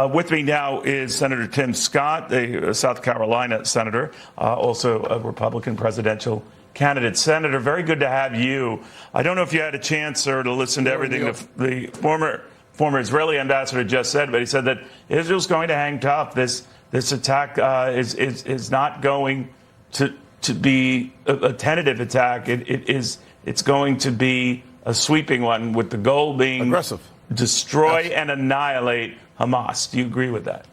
With me now is Senator Tim Scott, the South Carolina senator, also a Republican presidential candidate. Senator, very good to have you. I don't know if you had a chance, sir, to listen to everything the former Israeli ambassador just said, but he said that Israel's going to hang tough. This attack is not going to be a tentative attack. It's going to be a sweeping one, with the goal being aggressive, destroy and annihilate Hamas. Do you agree with that?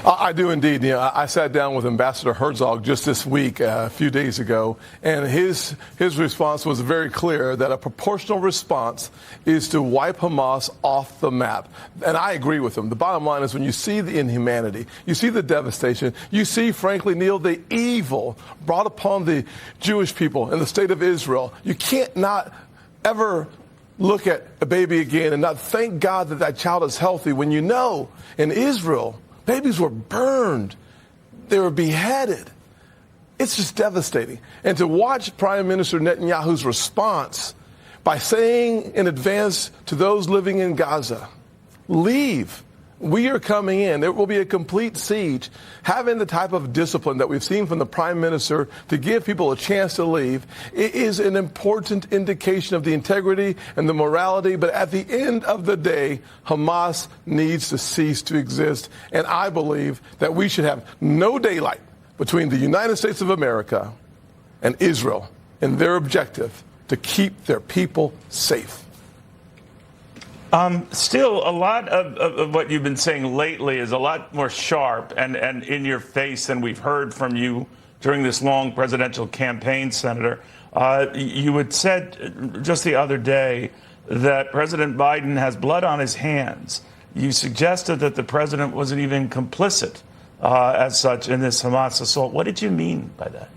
I do indeed. I sat down with Ambassador Herzog just this week, a few days ago, and his response was very clear that a proportional response is to wipe Hamas off the map. And I agree with him. The bottom line is, when you see the inhumanity, you see the devastation, you see, frankly, Neil, the evil brought upon the Jewish people in the state of Israel, you can't not ever look at a baby again and not thank God that that child is healthy, when you know in Israel, babies were burned. They were beheaded. It's just devastating. And to watch Prime Minister Netanyahu's response by saying in advance to those living in Gaza, leave. We are coming in. There will be a complete siege. Having the type of discipline that we've seen from the Prime Minister to give people a chance to leave, it is an important indication of the integrity and the morality. But at the end of the day, Hamas needs to cease to exist. And I believe that we should have no daylight between the United States of America and Israel in their objective to keep their people safe. Still, a lot of what you've been saying lately is a lot more sharp and in your face than we've heard from you during this long presidential campaign, Senator. You had said just the other day that President Biden has blood on his hands. You suggested that the president wasn't even complicit as such in this Hamas assault. What did you mean by that?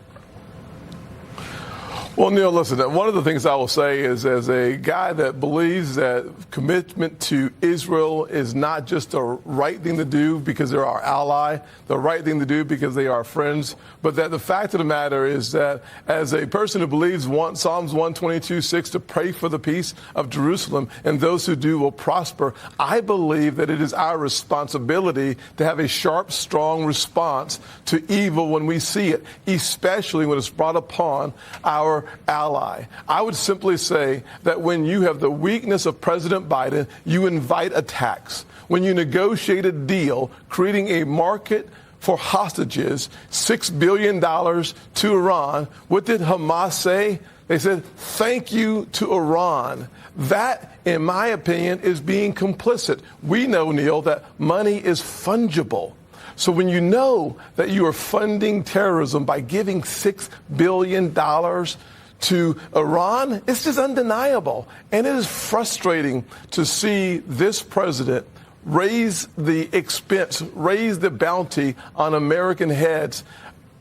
Well, Neil, listen, one of the things I will say is, as a guy that believes that commitment to Israel is not just the right thing to do because they're our ally, the right thing to do because they are our friends, but that the fact of the matter is that as a person who believes Psalms 122:6 to pray for the peace of Jerusalem, and those who do will prosper, I believe that it is our responsibility to have a sharp, strong response to evil when we see it, especially when it's brought upon our ally. I would simply say that when you have the weakness of President Biden, you invite attacks. When you negotiate a deal creating a market for hostages, $6 billion to Iran, what did Hamas say? They said, thank you to Iran. That, in my opinion, is being complicit. We know, Neil, that money is fungible. So when you know that you are funding terrorism by giving $6 billion to Iran, it's just undeniable. And it is frustrating to see this president raise the expense, raise the bounty on American heads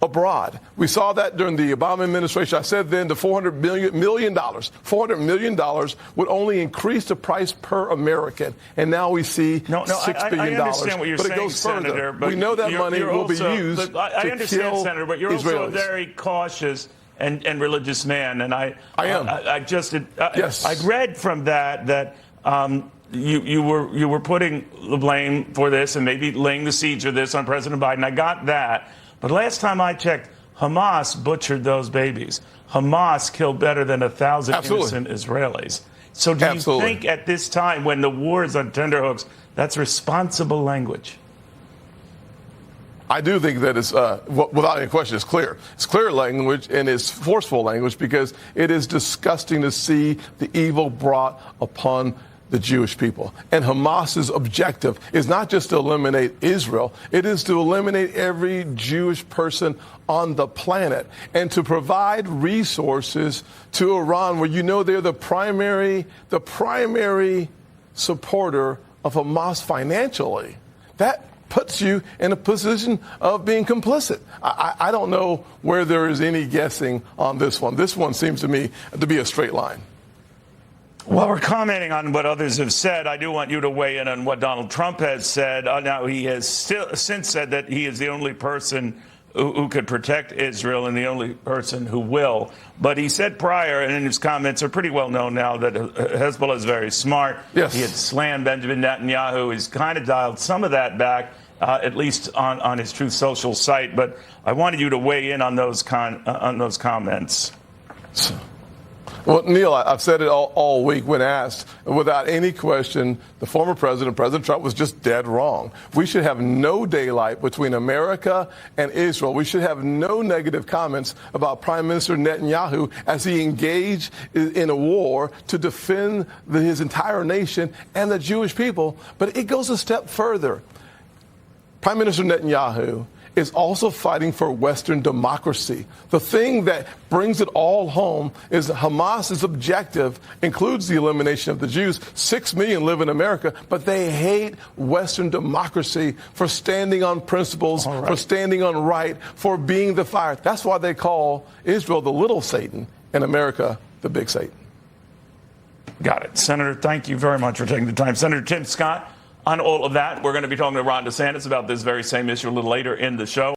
abroad. We saw that during the Obama administration. I said then the $400 million would only increase the price per American. And now we see $6 billion. I understand what you're saying, it goes Senator, further. But we know that money will be used I to understand, kill Senator, but you're Israelis. also a very cautious and religious man. And I am. Yes. I read from that you were putting the blame for this and maybe laying the siege of this on President Biden. I got that. But last time I checked, Hamas butchered those babies. Hamas killed better than 1,000 innocent Israelis. So do you think at this time, when the war is on tenterhooks, that's responsible language? I do think that it's, without any question, it's clear. It's clear language, and it's forceful language, because it is disgusting to see the evil brought upon the Jewish people. And Hamas's objective is not just to eliminate Israel, it is to eliminate every Jewish person on the planet and to provide resources to Iran, where you know they're the primary supporter of Hamas financially. That puts you in a position of being complicit. I don't know where there is any guessing on this one. This one seems to me to be a straight line. While we're commenting on what others have said, I do want you to weigh in on what Donald Trump has said. Now, he has since said that he is the only person who could protect Israel and the only person who will. But he said prior, and in his comments are pretty well known now, that Hezbollah is very smart. Yes. He had slammed Benjamin Netanyahu. He's kind of dialed some of that back, at least on his Truth Social site. But I wanted you to weigh in on those comments. Well, Neil, I've said it all week when asked. Without any question, the former president, President Trump, was just dead wrong. We should have no daylight between America and Israel. We should have no negative comments about Prime Minister Netanyahu as he engaged in a war to defend his entire nation and the Jewish people. But it goes a step further. Prime Minister Netanyahu is also fighting for Western democracy. The thing that brings it all home is that Hamas's objective includes the elimination of the Jews. 6 million live in America, but they hate Western democracy for standing on principles, for standing on right, for being the fire. That's why they call Israel the little Satan and America the big Satan. Got it. Senator, thank you very much for taking the time. Senator Tim Scott, on all of that, we're going to be talking to Ron DeSantis about this very same issue a little later in the show.